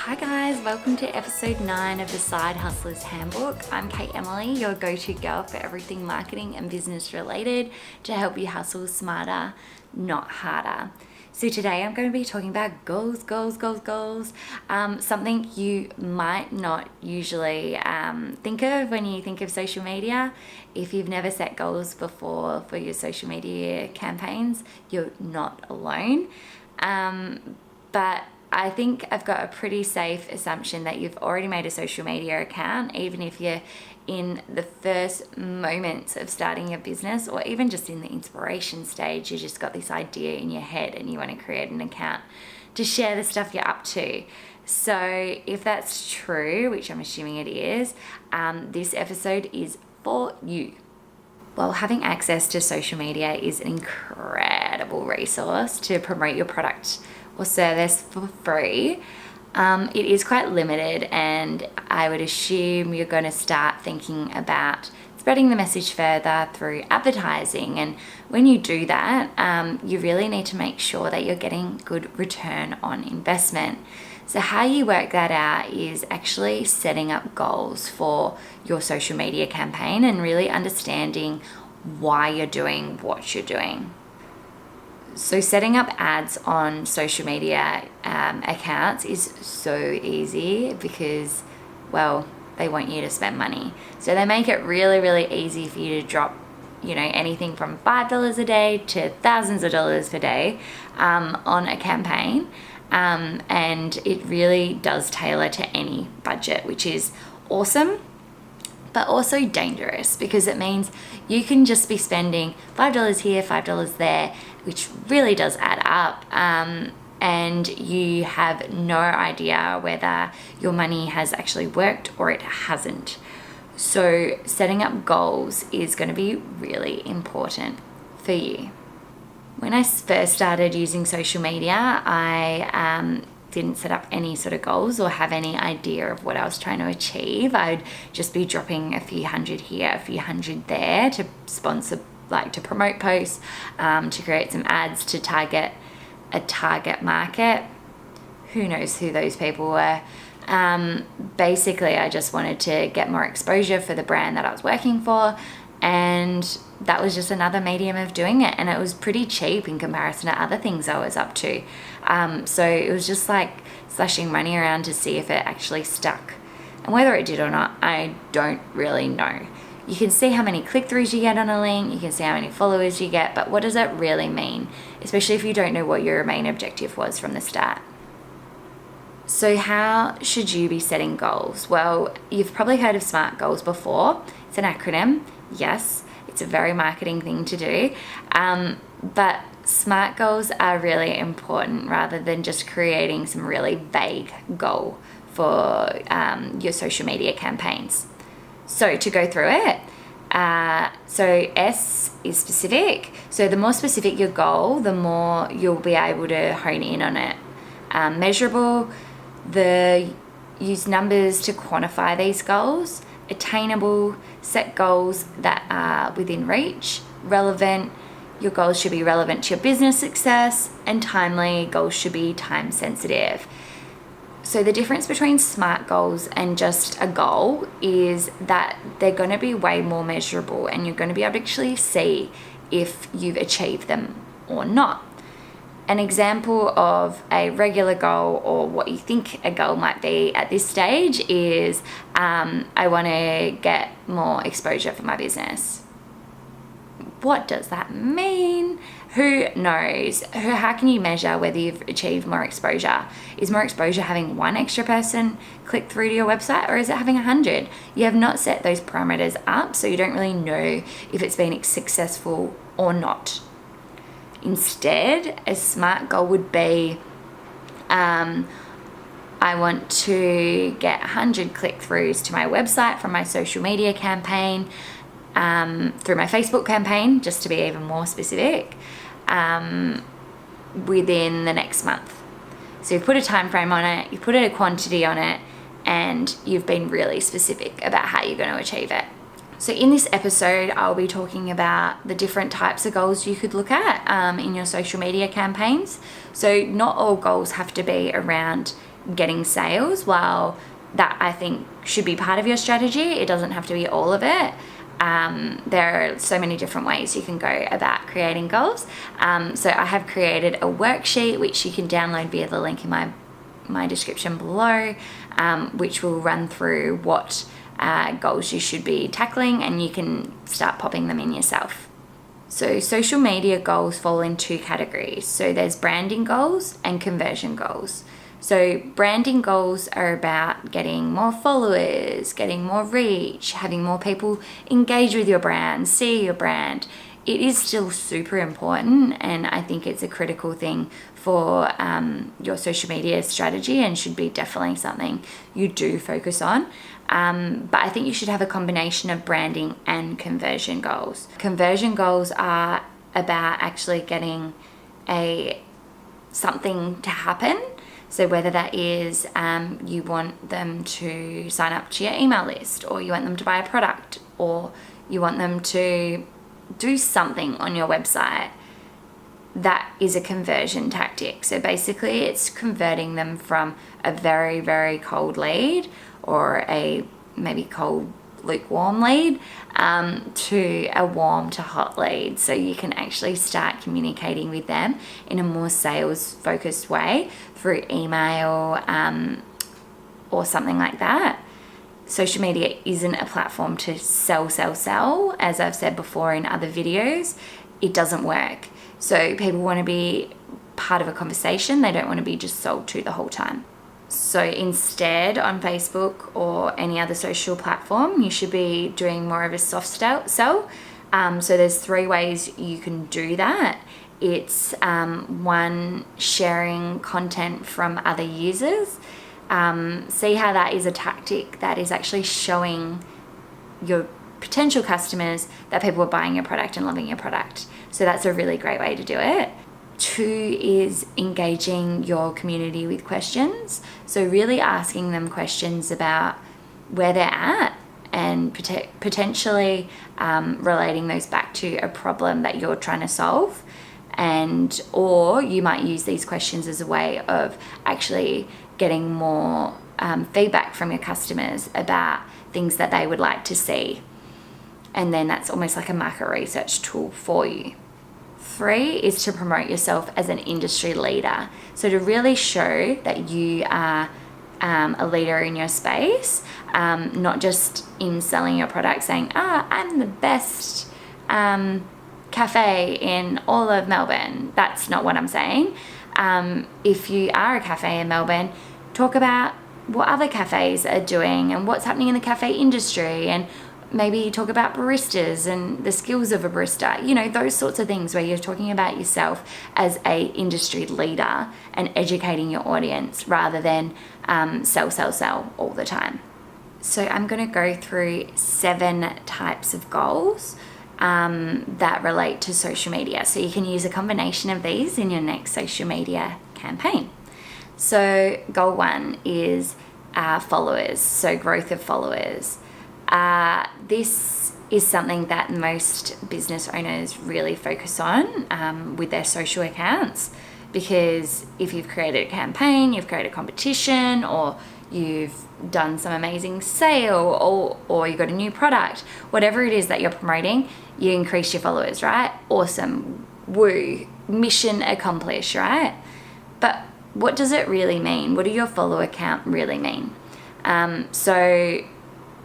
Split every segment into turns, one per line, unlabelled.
Hi guys, welcome to episode 9 of the Side Hustlers Handbook. I'm Emiley, your go-to girl for everything marketing and business related to help you hustle smarter, not harder. So today I'm going to be talking about goals. Something you might not usually think of when you think of social media. If you've never set goals before for your social media campaigns, you're not alone. But I think I've got a pretty safe assumption that you've already made a social media account, even if you're in the first moments of starting your business or even just in the inspiration stage. You just got this idea in your head and you want to create an account to share the stuff you're up to. So if that's true, which I'm assuming it is, this episode is for you. Well, having access to social media is an incredible resource to promote your product or service for free. It is quite limited, and I would assume you're going to start thinking about spreading the message further through advertising. And when you do that, you really need to make sure that you're getting good return on investment. So how you work that out is actually setting up goals for your social media campaign and really understanding why you're doing what you're doing. So setting up ads on social media accounts is so easy because, well, they want you to spend money. So they make it really, really easy for you to drop, anything from $5 a day to thousands of dollars per day on a campaign. And it really does tailor to any budget, which is awesome, but also dangerous because it means you can just be spending $5 here, $5 there, which really does add up. And you have no idea whether your money has actually worked or it hasn't. So setting up goals is going to be really important for you. When I first started using social media, I didn't set up any sort of goals or have any idea of what I was trying to achieve. I'd just be dropping a few hundred here, a few hundred there to sponsor, to promote posts, to create some ads to target a target market. Who knows who those people were? Basically, I just wanted to get more exposure for the brand that I was working for, and that was just another medium of doing it, and it was pretty cheap in comparison to other things I was up to. So it was just like slashing money around to see if it actually stuck. And whether it did or not, I don't really know. You can see how many click-throughs you get on a link, you can see how many followers you get, but what does that really mean? Especially if you don't know what your main objective was from the start. So how should you be setting goals? Well, you've probably heard of SMART goals before. It's an acronym, yes. It's a very marketing thing to do. But SMART goals are really important rather than just creating some really vague goal for your social media campaigns. So to go through it, so S is specific. So the more specific your goal, the more you'll be able to hone in on it. Measurable, use numbers to quantify these goals. Attainable, set goals that are within reach. Relevant, your goals should be relevant to your business success. And timely, goals should be time sensitive. So the difference between SMART goals and just a goal is that they're going to be way more measurable, and you're going to be able to actually see if you've achieved them or not. An example of a regular goal, or what you think a goal might be at this stage, is I want to get more exposure for my business. What does that mean? Who knows? How can you measure whether you've achieved more exposure? Is more exposure having one extra person click through to your website, or is it having 100? You have not set those parameters up, so you don't really know if it's been successful or not. Instead, a SMART goal would be, I want to get 100 click-throughs to my website from my social media campaign, through my Facebook campaign, just to be even more specific, within the next month. So you've put a time frame on it, you've put a quantity on it, and you've been really specific about how you're going to achieve it. So in this episode, I'll be talking about the different types of goals you could look at in your social media campaigns. So not all goals have to be around getting sales, while that I think should be part of your strategy, it doesn't have to be all of it. There are so many different ways you can go about creating goals. So I have created a worksheet which you can download via the link in my description below, which will run through what goals you should be tackling, and you can start popping them in yourself. So social media goals fall in two categories. So there's branding goals and conversion goals. So branding goals are about getting more followers, getting more reach, having more people engage with your brand, see your brand. It is still super important, and I think it's a critical thing for your social media strategy, and should be definitely something you do focus on. But I think you should have a combination of branding and conversion goals. Conversion goals are about actually getting something to happen. So whether that is you want them to sign up to your email list, or you want them to buy a product, or you want them to do something on your website, that is a conversion tactic. So basically it's converting them from a very, very cold lead, or a maybe cold lukewarm lead, to a warm to hot lead, so you can actually start communicating with them in a more sales focused way through email or something like that. Social media isn't a platform to sell. As I've said before in other videos, it doesn't work. So people want to be part of a conversation. They don't want to be just sold to the whole time. So instead, on Facebook or any other social platform, you should be doing more of a soft sell. So there's 3 ways you can do that. It's one, sharing content from other users. See how that is a tactic that is actually showing your potential customers that people are buying your product and loving your product. So that's a really great way to do it. 2 is engaging your community with questions. So really asking them questions about where they're at, and potentially relating those back to a problem that you're trying to solve. Or you might use these questions as a way of actually getting more feedback from your customers about things that they would like to see. And then that's almost like a market research tool for you. 3 is to promote yourself as an industry leader. So to really show that you are a leader in your space, not just in selling your product saying, I'm the best cafe in all of Melbourne. That's not what I'm saying. If you are a cafe in Melbourne, talk about what other cafes are doing and what's happening in the cafe industry, and maybe talk about baristas and the skills of a barista, those sorts of things where you're talking about yourself as a industry leader and educating your audience, rather than sell all the time. So I'm going to go through 7 types of goals that relate to social media. So you can use a combination of these in your next social media campaign. So goal 1 is followers, so growth of followers. This is something that most business owners really focus on with their social accounts, because if you've created a campaign, you've created a competition, or you've done some amazing sale, or you've got a new product, whatever it is that you're promoting, you increase your followers, right? Awesome. Woo. Mission accomplished, right? But what does it really mean? What do your follower count really mean? So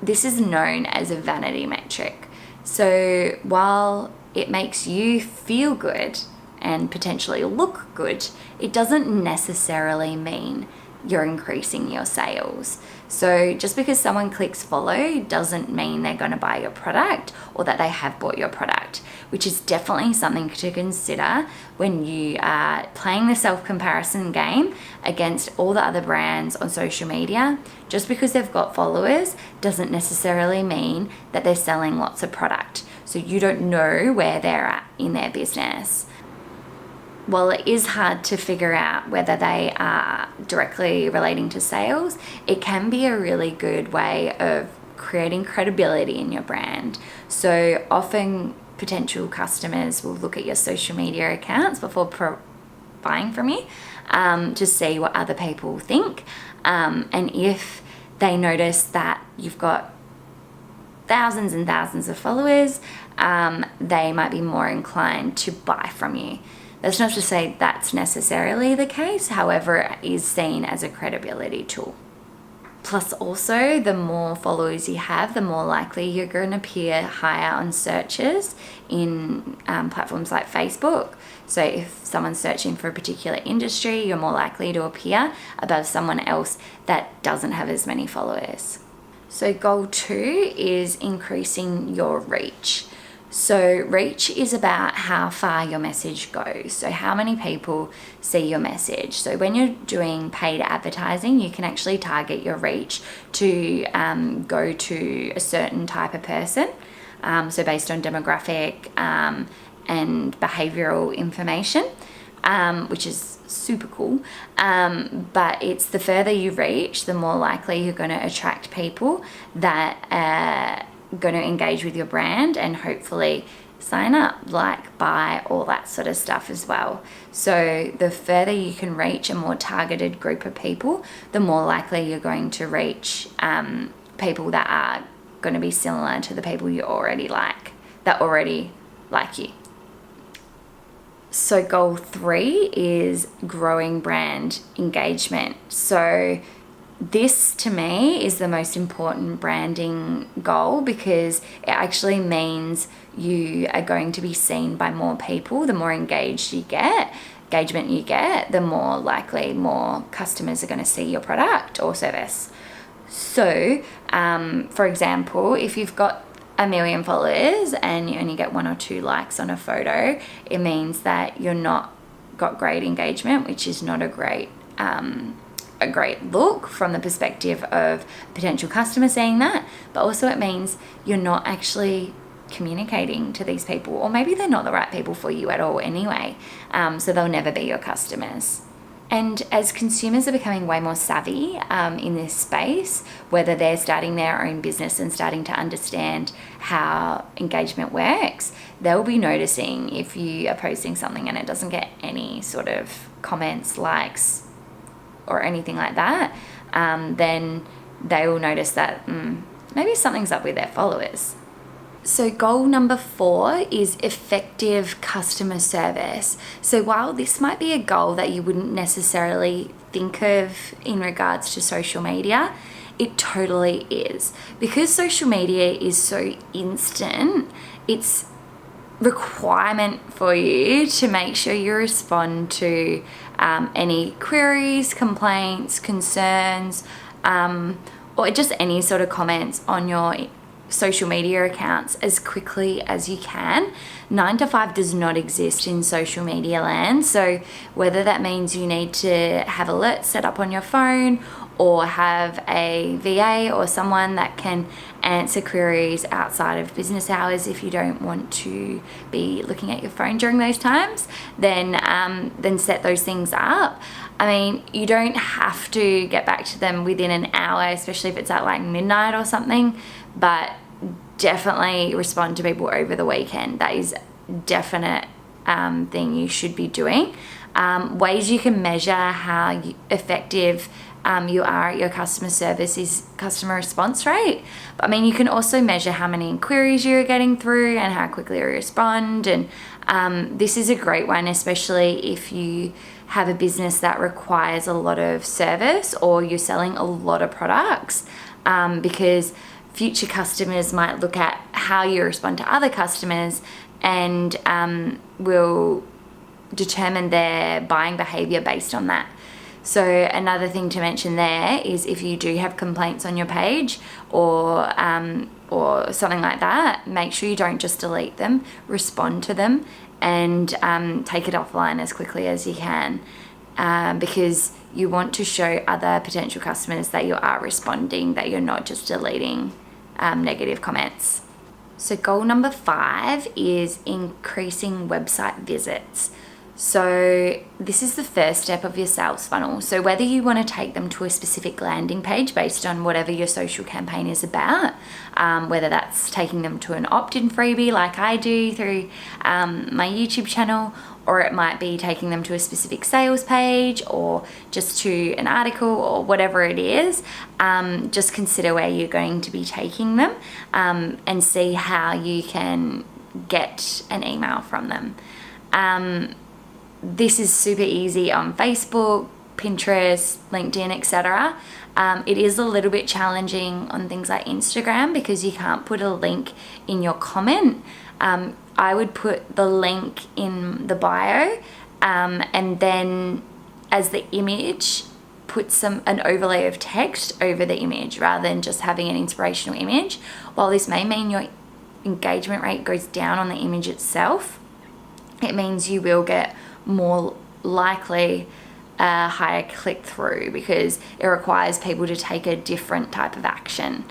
this is known as a vanity metric. So while it makes you feel good and potentially look good, it doesn't necessarily mean you're increasing your sales. So just because someone clicks follow doesn't mean they're going to buy your product, or that they have bought your product, which is definitely something to consider when you are playing the self-comparison game against all the other brands on social media. Just because they've got followers doesn't necessarily mean that they're selling lots of product. So you don't know where they're at in their business. While it is hard to figure out whether they are directly relating to sales, it can be a really good way of creating credibility in your brand. So often potential customers will look at your social media accounts before buying from you. to see what other people think. And if they notice that you've got thousands and thousands of followers, they might be more inclined to buy from you. That's not to say that's necessarily the case, however, it is seen as a credibility tool. Plus also, the more followers you have, the more likely you're going to appear higher on searches in platforms like Facebook. So if someone's searching for a particular industry, you're more likely to appear above someone else that doesn't have as many followers. So goal 2 is increasing your reach. So reach is about how far your message goes. So how many people see your message. So when you're doing paid advertising, you can actually target your reach to go to a certain type of person. So based on demographic and behavioral information, which is super cool. But it's the further you reach, the more likely you're going to attract people that going to engage with your brand and hopefully sign up, like, buy, all that sort of stuff as well. So the further you can reach a more targeted group of people, the more likely you're going to reach people that are going to be similar to the people you already like, that already like you. So goal 3 is growing brand engagement. So this to me is the most important branding goal, because it actually means you are going to be seen by more people. The more engagement you get, the more likely more customers are going to see your product or service. So, for example, if you've got 1 million followers and you only get 1 or 2 likes on a photo, it means that you're not got great engagement, which is not a great look from the perspective of potential customer seeing that. But also it means you're not actually communicating to these people, or maybe they're not the right people for you at all anyway, so they'll never be your customers. And as consumers are becoming way more savvy in this space, whether they're starting their own business and starting to understand how engagement works, they'll be noticing if you are posting something and it doesn't get any sort of comments, likes, or anything like that, then they will notice that maybe something's up with their followers. So goal number 4 is effective customer service. So while this might be a goal that you wouldn't necessarily think of in regards to social media, it totally is. Because social media is so instant, it's requirement for you to make sure you respond to any queries, complaints, concerns, or just any sort of comments on your social media accounts as quickly as you can. 9 to 5 does not exist in social media land. So whether that means you need to have alerts set up on your phone, or have a VA or someone that can answer queries outside of business hours if you don't want to be looking at your phone during those times, then set those things up. I mean, you don't have to get back to them within an hour, especially if it's at like midnight or something, but definitely respond to people over the weekend. That is definite thing you should be doing. Ways you can measure how effective you are at your customer service is customer response rate. I mean, you can also measure how many inquiries you're getting through and how quickly you respond. And this is a great one, especially if you have a business that requires a lot of service, or you're selling a lot of products, because future customers might look at how you respond to other customers and will determine their buying behavior based on that. So another thing to mention there is if you do have complaints on your page or something like that, make sure you don't just delete them, respond to them, and take it offline as quickly as you can, because you want to show other potential customers that you are responding, that you're not just deleting negative comments. So goal number 5 is increasing website visits. So this is the first step of your sales funnel. So whether you want to take them to a specific landing page based on whatever your social campaign is about, whether that's taking them to an opt-in freebie like I do through my YouTube channel, or it might be taking them to a specific sales page or just to an article or whatever it is, just consider where you're going to be taking them and see how you can get an email from them. This is super easy on Facebook, Pinterest, LinkedIn, etc. It is a little bit challenging on things like Instagram because you can't put a link in your comment. I would put the link in the bio and then as the image, put an overlay of text over the image rather than just having an inspirational image. While this may mean your engagement rate goes down on the image itself, it means you will get more likely higher click-through because it requires people to take a different type of action.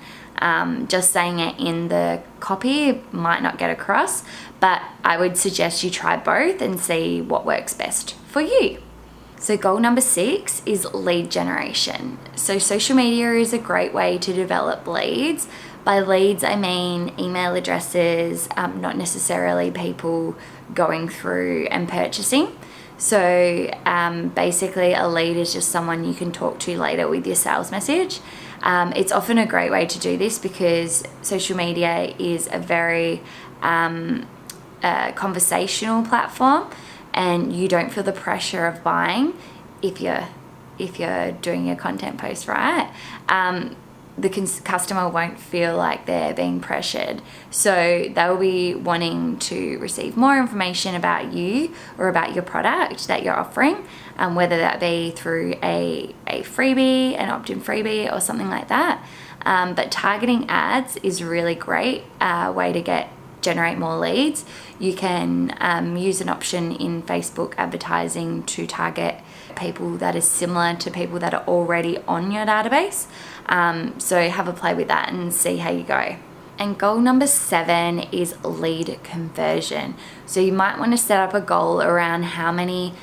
Just saying it in the copy might not get across, but I would suggest you try both and see what works best for you. So goal number 6 is lead generation. So social media is a great way to develop leads. By leads, I mean email addresses, not necessarily people going through and purchasing. So basically a lead is just someone you can talk to later with your sales message. It's often a great way to do this because social media is a very conversational platform and you don't feel the pressure of buying if you're doing your content post right. The customer won't feel like they're being pressured. So they'll be wanting to receive more information about you or about your product that you're offering, whether that be through a freebie, an opt-in freebie or something like that. But targeting ads is a really great way to generate more leads. You can use an option in Facebook advertising to target people that is similar to people that are already on your database. So have a play with that and see how you go. And goal number 7 is lead conversion. So you might want to set up a goal around how many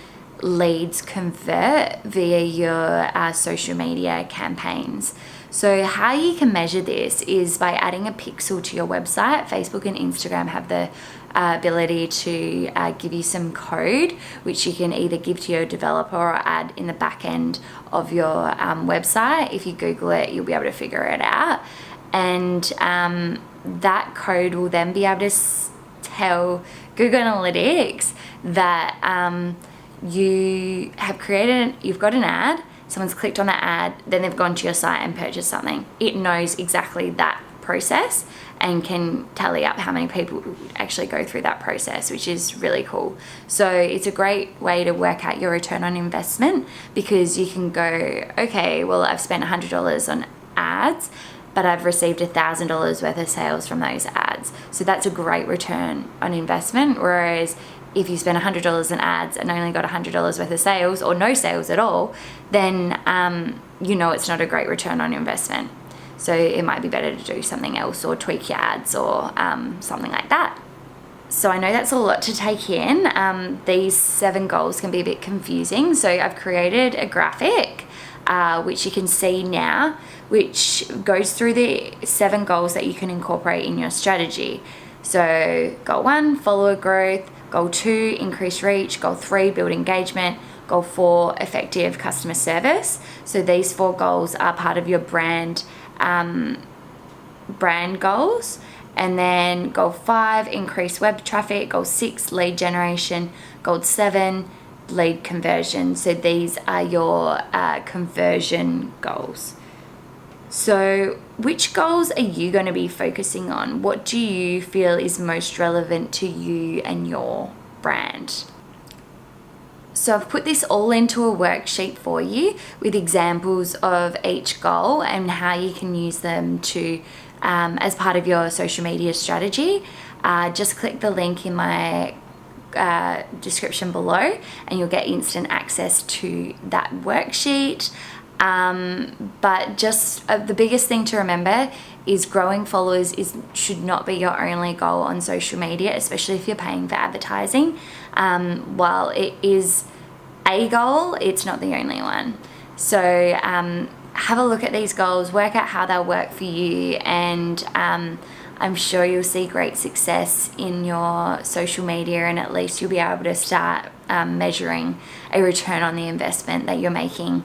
leads convert via your social media campaigns. So how you can measure this is by adding a pixel to your website. Facebook and Instagram have the ability to give you some code which you can either give to your developer or add in the back end of your website. If you Google it, you'll be able to figure it out. And that code will then be able to tell Google Analytics that you've got an ad, someone's clicked on that ad, then they've gone to your site and purchased something. It knows exactly that process and can tally up how many people actually go through that process, which is really cool. So it's a great way to work out your return on investment because you can go, okay, well, I've spent $100 on ads, but I've received $1,000 worth of sales from those ads. So that's a great return on investment. Whereas if you spend $100 in ads and only got $100 worth of sales or no sales at all, then it's not a great return on investment. So it might be better to do something else or tweak your ads or something like that. So I know that's a lot to take in. These 7 goals can be a bit confusing. So I've created a graphic which you can see now, which goes through the 7 goals that you can incorporate in your strategy. So goal 1, follower growth. Goal 2, increase reach. Goal 3, build engagement. Goal 4, effective customer service. So these 4 goals are part of your brand goals. And then goal 5, increase web traffic. Goal 6, lead generation. Goal 7, lead conversion. So these are your conversion goals. So which goals are you going to be focusing on? What do you feel is most relevant to you and your brand? So I've put this all into a worksheet for you with examples of each goal and how you can use them to as part of your social media strategy. Just click the link in my description below and you'll get instant access to that worksheet. But just the biggest thing to remember is growing followers should not be your only goal on social media, especially if you're paying for advertising. while it is a goal, it's not the only one. So have a look at these goals, work out how they'll work for you, and I'm sure you'll see great success in your social media, and at least you'll be able to start measuring a return on the investment that you're making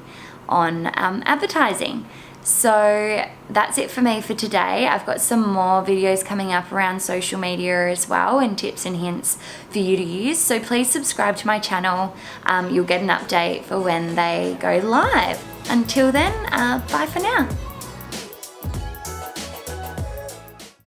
on advertising. So that's it for me for today. I've got some more videos coming up around social media as well, and tips and hints for you to use. So please subscribe to my channel. You'll get an update for when they go live. Until then, bye for now.